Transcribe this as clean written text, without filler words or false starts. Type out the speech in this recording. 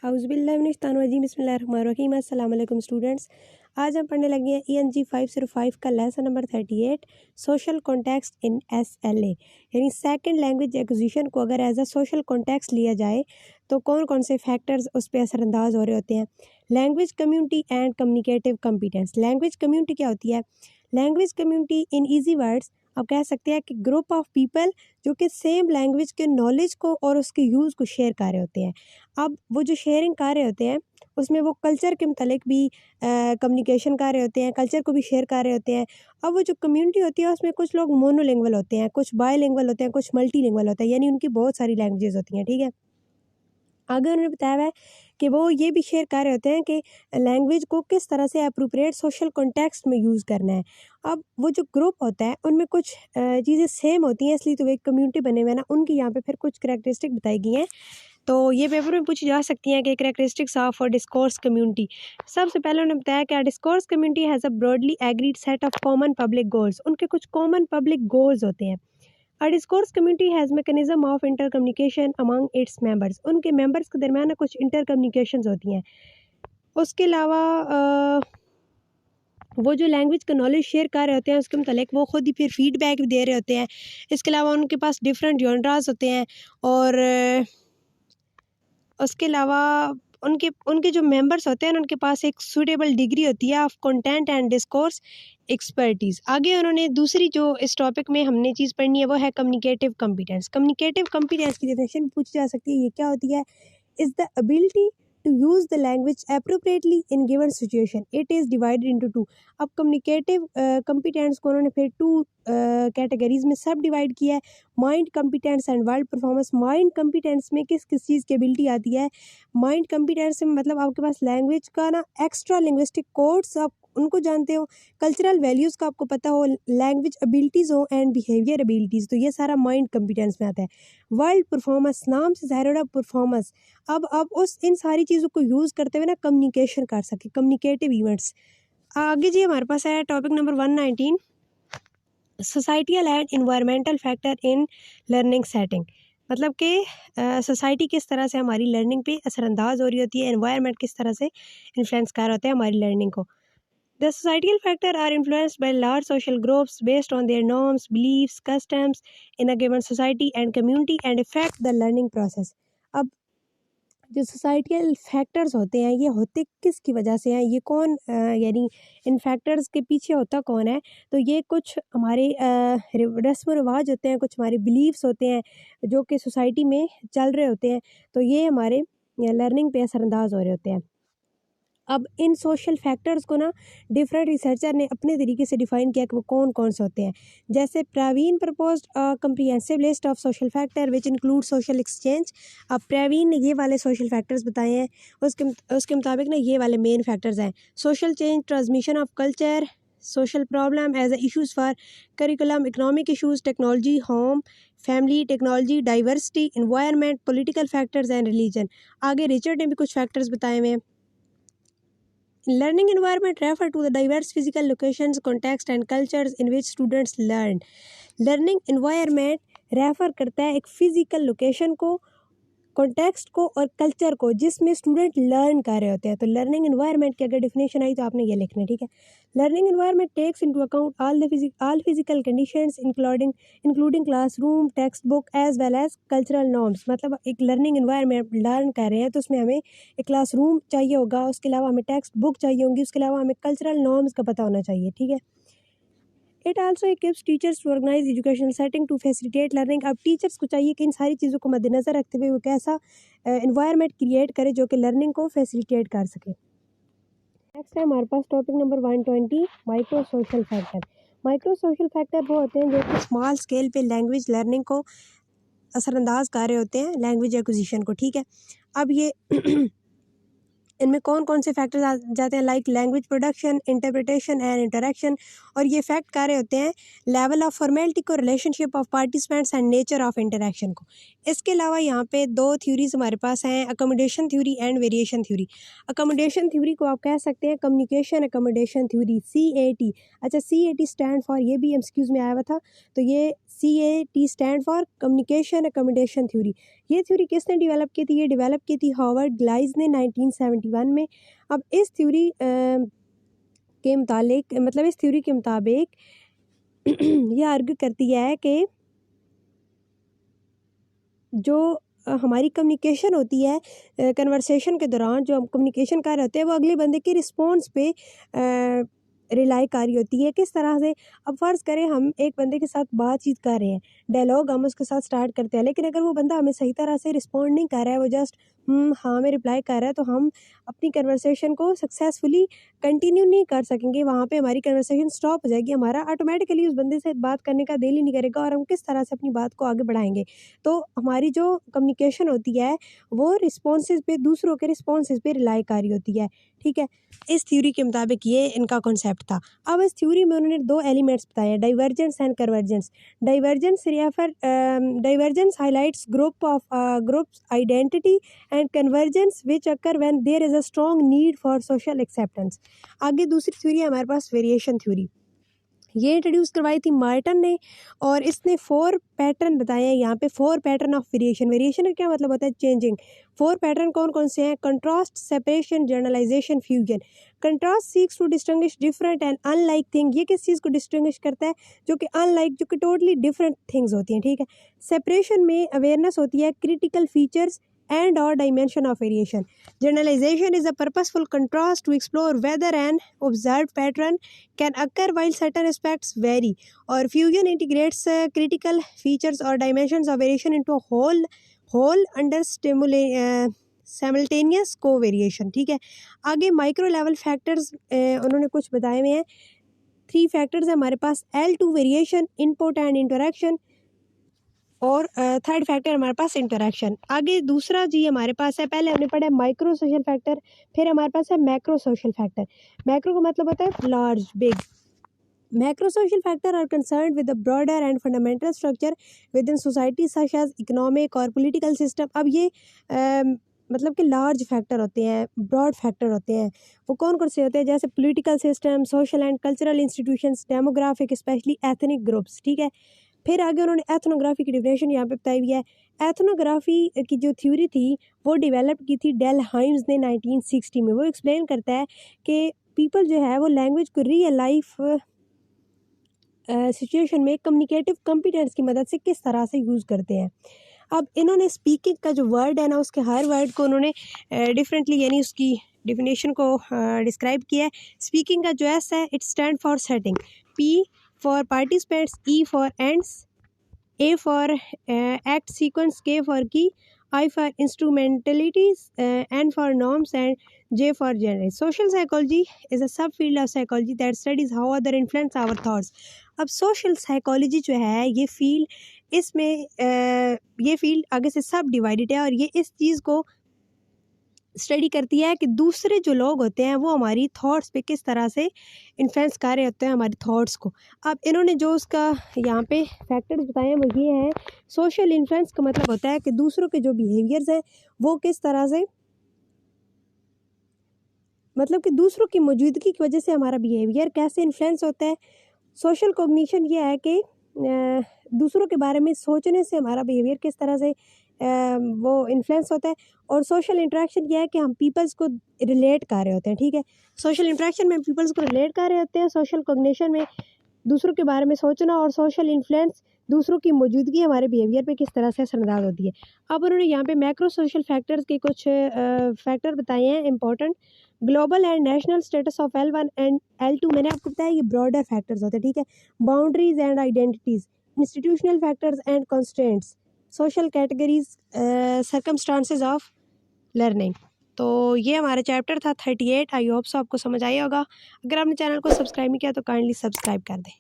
औज़ुबिल्लाहिमिनश्शैतानिर्रजीम बिस्मिल्लाहिर्रहमानिर्रहीम। अस्सलाम वालेकुम स्टूडेंट्स। आज हम पढ़ने लगे हैं ENG 505 का लेसन नंबर 38 सोशल कॉन्टेक्स्ट इन SLA, यानी सेकंड लैंग्वेज एक्विजिशन को अगर एज अ सोशल कॉन्टेक्स्ट लिया जाए तो कौन कौन से फैक्टर्स उस पर असरअंदाज हो रहे होते हैं। Language community and communicative competence. Language community क्या होती है? Language community in easy words आप कह सकते हैं कि ग्रुप ऑफ पीपल जो कि सेम लैंग्वेज के नॉलेज को और उसके यूज़ को शेयर कर रहे होते हैं। अब वो जो शेयरिंग कर रहे होते हैं उसमें वो कल्चर के मुतालिक भी कम्युनिकेशन कर रहे होते हैं, कल्चर को भी शेयर कर रहे होते हैं। अब वो जो कम्युनिटी होती है उसमें कुछ लोग मोनोलिंगुअल होते हैं, कुछ बायलिंगुअल होते हैं, कुछ मल्टीलिंगुअल होते हैं, यानी उनकी बहुत सारी लैंग्वेजेस होती हैं। ठीक है, आगे उन्होंने बताया हुआ है कि वो ये भी शेयर कर रहे होते हैं कि लैंग्वेज को किस तरह से अप्रोप्रिएट सोशल कॉन्टेक्स्ट में यूज़ करना है। अब वो जो ग्रुप होता है उनमें कुछ चीज़ें सेम होती हैं, इसलिए तो वो एक कम्युनिटी बने हुए हैं ना, उनकी यहाँ पे फिर कुछ करैक्टरिस्टिक बताई गई हैं। तो ये पेपर में पूछी जा सकती हैं कि करैक्टरिस्टिक्स ऑफ डिस्कोर्स कम्युनिटी। सबसे पहले उन्होंने बताया कि discourse community has a broadly agreed set of common public goals. उनके कुछ कॉमन पब्लिक गोल्स होते हैं। अ discourse community has mechanism of inter communication among its members. उनके मेंबर्स के दरमियान कुछ इंटर कम्युनिकेशंस होती हैं। उसके अलावा वो जो लैंग्वेज का नॉलेज शेयर कर रहे होते हैं उसके मुतालिक वो खुद ही फिर फीडबैक भी दे रहे होते हैं। इसके अलावा उनके पास डिफरेंट जॉनरास होते हैं और उसके अलावा उनके उनके जो मेंबर्स होते हैं उनके पास एक सूटेबल डिग्री होती है of content and discourse expertise. आगे उन्होंने दूसरी जो इस टॉपिक में हमने चीज़ पढ़नी है वो है कम्युनिकेटिव कम्पिटेंस। कम्युनिकेटिव कम्पिटेंस की डेफिनेशन पूछी जा सकती है, ये क्या होती है? Is the ability to use the language appropriately in given situation. It is divided into two. अब कम्युनिकेटिव कम्पिटेंस को उन्होंने फिर टू कैटेगरीज में सब डिवाइड किया है, mind competence and world performance. Mind competence में किस किस चीज़ की एबिलिटी आती है? माइंड कम्पिटेंस में मतलब आपके पास लैंग्वेज का ना एक्स्ट्रा लिंग्विस्टिक कोड्स आप उनको जानते हो, कल्चरल वैल्यूज़ का आपको पता हो, लैंग्वेज एबिलिटीज़ हो एंड बिहेवियर एबिलिटीज़, तो ये सारा माइंड कम्पिटेंस में आता है। वर्ल्ड परफॉर्मेंस, नाम से ज़ाहिर हो रहा परफॉर्मेंस। अब आप उस इन सारी चीज़ों को यूज़ करते हुए ना कम्युनिकेशन कर सके, कम्युनिकेटिव इवेंट्स। आगे जी हमारे पास है topic number 119 societal and environmental factor in learning setting. मतलब कि सोसाइटी किस तरह से हमारी लर्निंग पे असरअंदाज हो रही होती है, एनवायरनमेंट किस तरह से इन्फ्लुएंस कर रहा होता है हमारी लर्निंग को। The societal factor are influenced by large social groups based on their norms, beliefs, customs in a given society and community and affect the learning process. अब जो सोसाइटियल फैक्टर्स होते हैं ये होते किस की वजह से हैं, ये कौन यानी इन फैक्टर्स के पीछे होता कौन है? तो ये कुछ हमारे रस्म रिवाज होते हैं, कुछ हमारे बिलीव्स होते हैं जो कि सोसाइटी में चल रहे होते हैं, तो ये हमारे लर्निंग पे असरअंदाज हो रहे होते हैं। अब इन सोशल फैक्टर्स को ना डिफरेंट रिसर्चर ने अपने तरीके से डिफाइन किया कि वो कौन कौन से होते हैं। जैसे Praveen proposed a comprehensive list of social factor which include social exchange. अब प्रवीण ने ये वाले सोशल फैक्टर्स बताए हैं, उसके मुताबिक ना ये वाले मेन फैक्टर्स हैं: social change, transmission of culture, social problem as issues for curriculum, economic issues, technology, home, family, technology, diversity, environment, political factors and religion. आगे रिचर्ड ने भी कुछ फैक्टर्स बताए हुए हैं। Learning environment refer to the diverse physical locations, context and cultures in which students learn. Learning environment refer करता है एक फ़िज़िकल लोकेशन को, कॉन्टेक्स्ट को और कल्चर को जिसमें स्टूडेंट लर्न कर रहे होते हैं। तो लर्निंग एनवायरनमेंट की अगर डेफिनेशन आई तो आपने ये लिखना है, ठीक है। Learning environment takes into account all physical conditions including classroom, text book as well as cultural norms. मतलब एक लर्निंग एनवायरनमेंट लर्न कर रहे हैं तो उसमें हमें एक क्लासरूम चाहिए होगा, उसके अलावा हमें टेक्स्ट बुक चाहिए होंगी, उसके अलावा हमें कल्चरल नॉर्म्स का पता होना चाहिए, ठीक है। It also equips teachers to organise educational setting to facilitate learning. अब टीचर्स को चाहिए कि इन सारी चीज़ों को मद्देनज़र रखते हुए वो कैसा इन्वायरमेंट क्रिएट करे जो कि लर्निंग को फैसिलिटेट कर सके। नेक्स्ट है हमारे पास topic number 120 micro social factor. Micro social factor वो होते हैं जो कि स्मॉल स्केल पे लैंग्वेज लर्निंग को असरअंदाज कर रहे होते हैं, लैंग्वेज एक्विजिशन को, ठीक है। अब ये इनमें कौन कौन से फैक्टर्स आ जाते हैं? Like language production, interpretation and interaction. और ये फैक्ट कर रहे होते हैं लेवल ऑफ फॉर्मेलिटी को, relationship of participants and nature of interaction को। इसके अलावा यहाँ पे दो थ्योरीज हमारे पास हैं, accommodation theory and variation theory. Accommodation theory को आप कह सकते हैं कम्युनिकेशन अकोमोडेशन थ्योरी, CAT। अच्छा, CAT स्टैंड फॉर, ये भी MCQs में आया हुआ था, तो ये CAT stand for communication accommodation theory. ये थ्योरी किसने डेवलप की थी? ये डेवलप की थी हॉवर्ड ग्लाइज ने 1971 में। अब इस थ्योरी के मुतालिक मतलब इस थ्योरी के मुताबिक ये आर्ग्यू करती है कि जो हमारी कम्युनिकेशन होती है, कन्वर्सेशन के दौरान जो हम कम्युनिकेशन कर रहे होते हैं वो अगले बंदे के रिस्पॉन्स पे रिलाई कर रही होती है। किस तरह से? अब फ़र्ज़ करें हम एक बंदे के साथ बातचीत कर रहे हैं, डायलॉग हम उसके साथ स्टार्ट करते हैं, लेकिन अगर वो बंदा हमें सही तरह से रिस्पॉन्ड नहीं कर रहा है, वो जस्ट हाँ में रिप्लाई कर रहा है, तो हम अपनी कन्वर्सेशन को सक्सेसफुली कंटिन्यू नहीं कर सकेंगे। वहाँ पे हमारी कन्वर्सेशन स्टॉप हो जाएगी, हमारा ऑटोमेटिकली उस बंदे से बात करने का दिल ही नहीं करेगा और हम किस तरह से अपनी बात को आगे बढ़ाएँगे। तो हमारी जो कम्युनिकेशन होती है वो रिस्पॉन्सेज़ पे, दूसरों के रिस्पॉन्सेज़ पे रिलाई कर रही होती है, ठीक है। इस थ्योरी के मुताबिक ये इनका कॉन्सेप्ट था। अब इस थ्योरी में उन्होंने 2 एलिमेंट्स बताए हैं, divergence and convergence. Divergence highlights groups identity and convergence which occur when there is a strong need for social acceptance. आगे दूसरी थ्योरी है हमारे पास वेरिएशन थ्योरी। ये इंट्रोड्यूस करवाई थी मार्टन ने और इसने 4 पैटर्न बताए हैं यहाँ पे, 4 पैटर्न ऑफ वेरिएशन। वेरिएशन का क्या मतलब होता है? चेंजिंग। 4 पैटर्न कौन कौन से हैं? Contrast, separation, generalization, fusion. Contrast seeks to distinguish different and unlike thing. ये किस चीज़ को डिस्टिंग्विश करता है? जो कि अनलाइक, जो कि टोटली डिफरेंट थिंग्स होती हैं, ठीक है। सेपरेशन में अवेयरनेस होती है critical features and or dimension of variation. Generalization is a purposeful contrast to explore whether an observed pattern can occur while certain aspects vary. Or fusion integrates critical features or dimensions of variation into a whole under simultaneous co-variation, ठीक है। आगे micro level factors उन्होंने कुछ बताए हुए हैं। 3 factors है हमारे पास, L2 variation, input and interaction, और थर्ड फैक्टर हमारे पास इंटरेक्शन। आगे दूसरा जी हमारे पास है, पहले हमने पढ़ा है माइक्रो सोशल फैक्टर, फिर हमारे पास है मैक्रो सोशल फैक्टर। मैक्रो का मतलब होता है large, big. Macro social factor are concerned with the broader and fundamental structure with in society such as economic और पॉलिटिकल सिस्टम। अब ये मतलब कि लार्ज फैक्टर होते हैं, ब्रॉड फैक्टर होते हैं। वो कौन कौन से होते हैं? जैसे political system, social and cultural institutions, demographic, specially ethnic groups, ठीक है। फिर आगे उन्होंने एथनोग्राफी की डिफिनेशन यहाँ पे बताई हुई है। एथनोग्राफी की जो थ्योरी थी वो डेवलप की थी डेल हाइम्स ने 1960 में। वो एक्सप्लेन करता है कि पीपल जो है वो लैंग्वेज को रियल लाइफ सिचुएशन में कम्युनिकेटिव कॉम्पिटेंस की मदद से किस तरह से यूज़ करते हैं। अब इन्होंने स्पीकिंग का जो वर्ड है ना, उसके हर वर्ड को उन्होंने डिफरेंटली यानी उसकी डिफिनेशन को डिस्क्राइब किया है। स्पीकिंग का जो एस है, it stand for setting, P for participants, E for ends, A for act sequence, K for key, I for instrumentalities, N for norms, and J for genre. Social psychology is a subfield of psychology that studies how other influence our thoughts. अब social psychology जो है ये field, इसमें ये field आगे से सब divided है और ये इस चीज़ को स्टडी करती है कि दूसरे जो लोग होते हैं वो हमारी थॉट्स पे किस तरह से इन्फ्लुएंस कर रहे होते हैं हमारी थॉट्स को। अब इन्होंने जो उसका यहाँ पे फैक्टर्स बताए हैं वो ये हैं। सोशल इन्फ्लुएंस का मतलब होता है कि दूसरों के जो बिहेवियर्स हैं वो किस तरह से, मतलब कि दूसरों की मौजूदगी की वजह से हमारा बिहेवियर कैसे इन्फ्लुएंस होता है। सोशल कॉग्निशन ये है कि दूसरों के बारे में सोचने से हमारा बिहेवियर किस तरह से वो इन्फ्लुएंस होता है। और सोशल इंटरेक्शन ये है कि हम पीपल्स को रिलेट कर रहे होते हैं, ठीक है। सोशल इंटरेक्शन में पीपल्स को रिलेट कर रहे होते हैं, सोशल कॉग्निशन में दूसरों के बारे में सोचना, और सोशल इन्फ्लुएंस दूसरों की मौजूदगी हमारे बिहेवियर पे किस तरह से असरअंदाज होती है। अब उन्होंने यहाँ पे मैक्रो सोशल फैक्टर्स के कुछ फैक्टर बताए हैं important. Global and national status of L1 and L2 मैंने आपको बताया ये ब्रॉडर फैक्टर्स होते हैं, ठीक है। Boundaries and identities, institutional factors and constraints, social categories, circumstances of learning. तो ये हमारा चैप्टर था 38। आई होप सो आपको समझ आया होगा। अगर आपने चैनल को सब्सक्राइब नहीं किया तो काइंडली सब्सक्राइब कर दें।